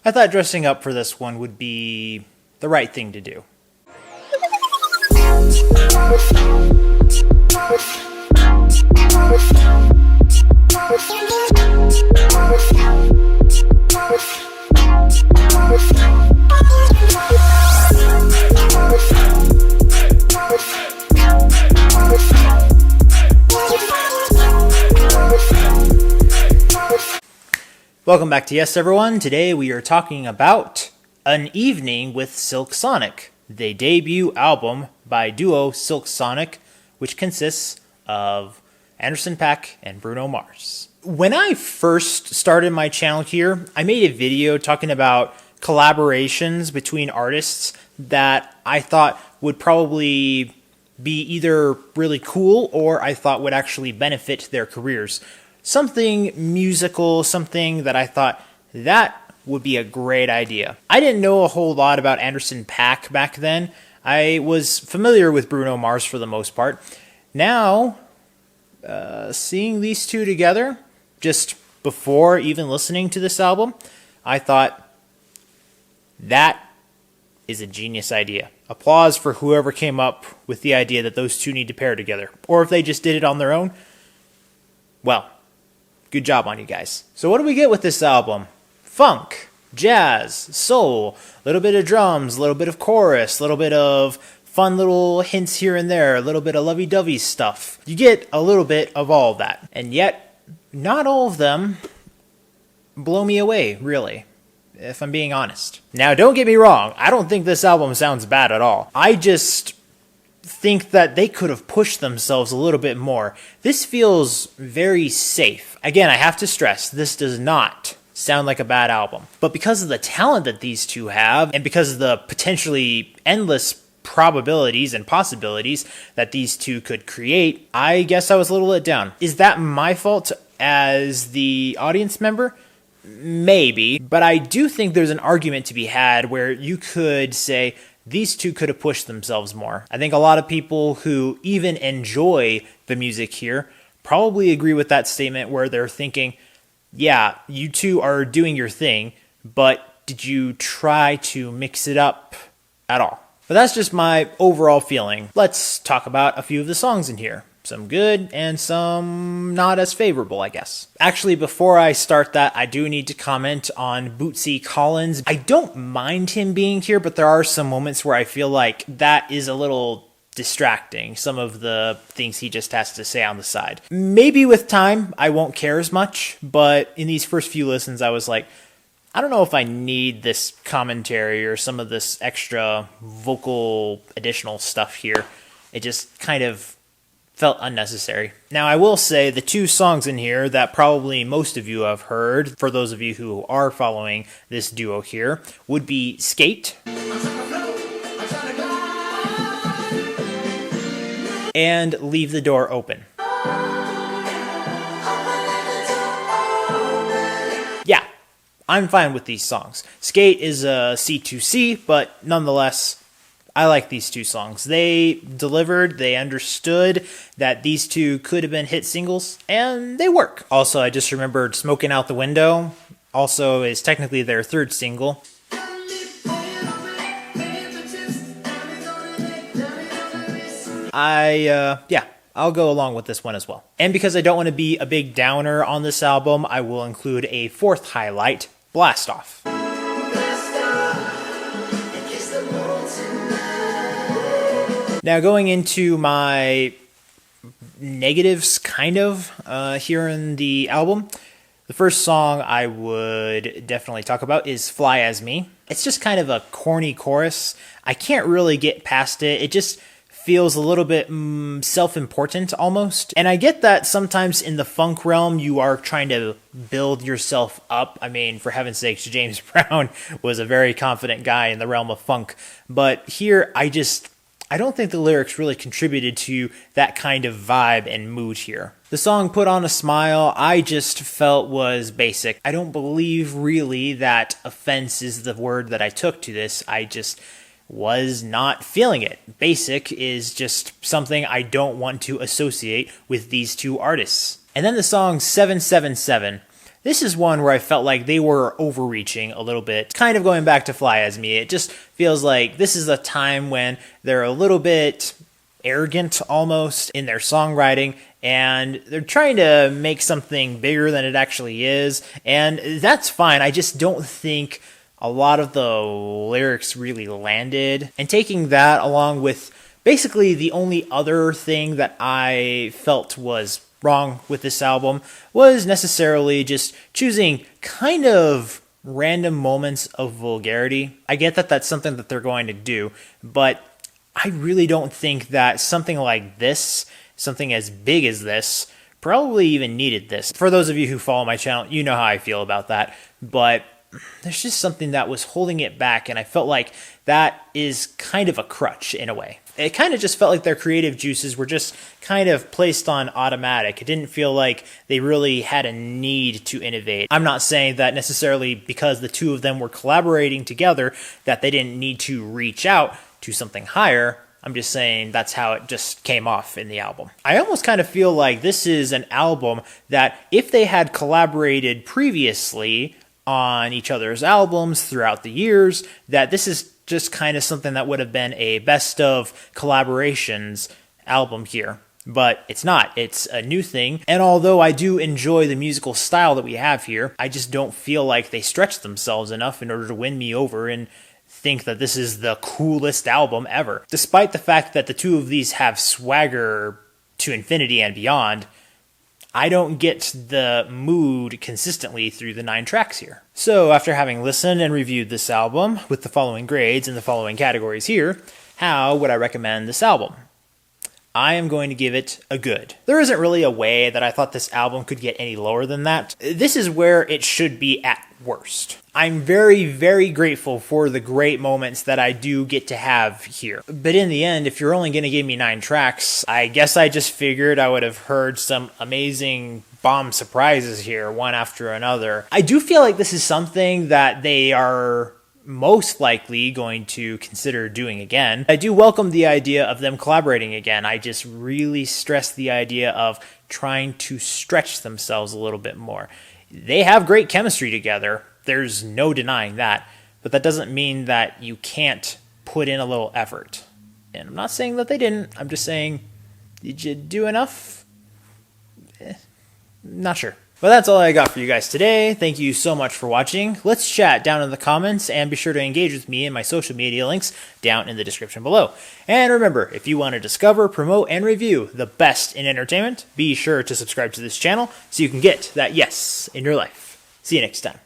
I thought dressing up for this one would be the right thing to do. Welcome back to Y.E.S, everyone. Today we are talking about An Evening with Silk Sonic, the debut album by duo Silk Sonic, which consists of Anderson .Paak and Bruno Mars. When I first started my channel here, I made a video talking about collaborations between artists that I thought would probably be either really cool or I thought would actually benefit their careers. Something musical, something that I thought that would be a great idea. I didn't know a whole lot about Anderson .Paak back then. I was familiar with Bruno Mars for the most part. Now, seeing these two together, just before even listening to this album, I thought that is a genius idea. Applause for whoever came up with the idea that those two need to pair together. Or if they just did it on their own, well, good job on you guys. So what do we get with this album? Funk, jazz, soul, a little bit of drums, a little bit of chorus, a little bit of fun little hints here and there, a little bit of lovey-dovey stuff. You get a little bit of all of that. And yet, not all of them blow me away, really, if I'm being honest. Now, don't get me wrong. I don't think this album sounds bad at all. I just think that they could have pushed themselves a little bit more. This feels very safe. Again, I have to stress, this does not sound like a bad album. But because of the talent that these two have, and because of the potentially endless probabilities and possibilities that these two could create, I guess I was a little let down. Is that my fault as the audience member? Maybe, but I do think there's an argument to be had where you could say, these two could have pushed themselves more. I think a lot of people who even enjoy the music here probably agree with that statement where they're thinking, yeah, you two are doing your thing, but did you try to mix it up at all? But that's just my overall feeling. Let's talk about a few of the songs in here. Some good and some not as favorable, I guess. Actually, before I start that, I do need to comment on Bootsy Collins. I don't mind him being here, but there are some moments where I feel like that is a little distracting, some of the things he just has to say on the side. Maybe with time, I won't care as much, but in these first few listens, I was like, I don't know if I need this commentary or some of this extra vocal additional stuff here. It just kind of felt unnecessary. Now, I will say the two songs in here that probably most of you have heard, for those of you who are following this duo here, would be Skate and Leave the Door Open. Yeah, I'm fine with these songs. Skate is a C2C, but nonetheless, I like these two songs. They delivered, they understood that these two could have been hit singles, and they work. Also, I just remembered Smoking Out the Window also is technically their third single. I'll go along with this one as well. And because I don't want to be a big downer on this album, I will include a fourth highlight, Blast Off. Now, going into my negatives, kind of, here in the album, the first song I would definitely talk about is Fly As Me. It's just kind of a corny chorus. I can't really get past it. It just feels a little bit self-important almost. And I get that sometimes in the funk realm, you are trying to build yourself up. I mean, for heaven's sakes, James Brown was a very confident guy in the realm of funk. But here, I don't think the lyrics really contributed to that kind of vibe and mood here. The song Put On a Smile, I just felt was basic. I don't believe really that offense is the word that I took to this. I just was not feeling it. Basic is just something I don't want to associate with these two artists. And then the song 777. this is one where I felt like they were overreaching a little bit. Kind of going back to Fly As Me, it just feels like this is a time when they're a little bit arrogant almost in their songwriting, and they're trying to make something bigger than it actually is, and that's fine. I just don't think a lot of the lyrics really landed. And taking that along with basically the only other thing that I felt was wrong with this album was necessarily just choosing kind of random moments of vulgarity. I get that that's something that they're going to do, but I really don't think that something like this, something as big as this, probably even needed this. For those of you who follow my channel, you know how I feel about that, but there's just something that was holding it back, and I felt like that is kind of a crutch in a way. It kind of just felt like their creative juices were just kind of placed on automatic. It didn't feel like they really had a need to innovate. I'm not saying that necessarily because the two of them were collaborating together that they didn't need to reach out to something higher. I'm just saying that's how it just came off in the album. I almost kind of feel like this is an album that if they had collaborated previously on each other's albums throughout the years, that this is just kind of something that would have been a best of collaborations album here. But it's not. It's a new thing. And although I do enjoy the musical style that we have here, I just don't feel like they stretched themselves enough in order to win me over and think that this is the coolest album ever. Despite the fact that the two of these have swagger to infinity and beyond, I don't get the mood consistently through the 9 tracks here. So after having listened and reviewed this album with the following grades in the following categories here, how would I recommend this album? I am going to give it a good. There isn't really a way that I thought this album could get any lower than that. This is where it should be at worst. I'm very, very grateful for the great moments that I do get to have here. But in the end, if you're only going to give me 9 tracks, I guess I just figured I would have heard some amazing bomb surprises here, one after another. I do feel like this is something that they are most likely going to consider doing again. I do welcome the idea of them collaborating again. I just really stress the idea of trying to stretch themselves a little bit more. They have great chemistry together. There's no denying that. But that doesn't mean that you can't put in a little effort. And I'm not saying that they didn't. I'm just saying, did you do enough? Not sure. But that's all I got for you guys today. Thank you so much for watching. Let's chat down in the comments, and be sure to engage with me in my social media links down in the description below. And remember, if you want to discover, promote, and review the best in entertainment, be sure to subscribe to this channel so you can get that yes in your life. See you next time.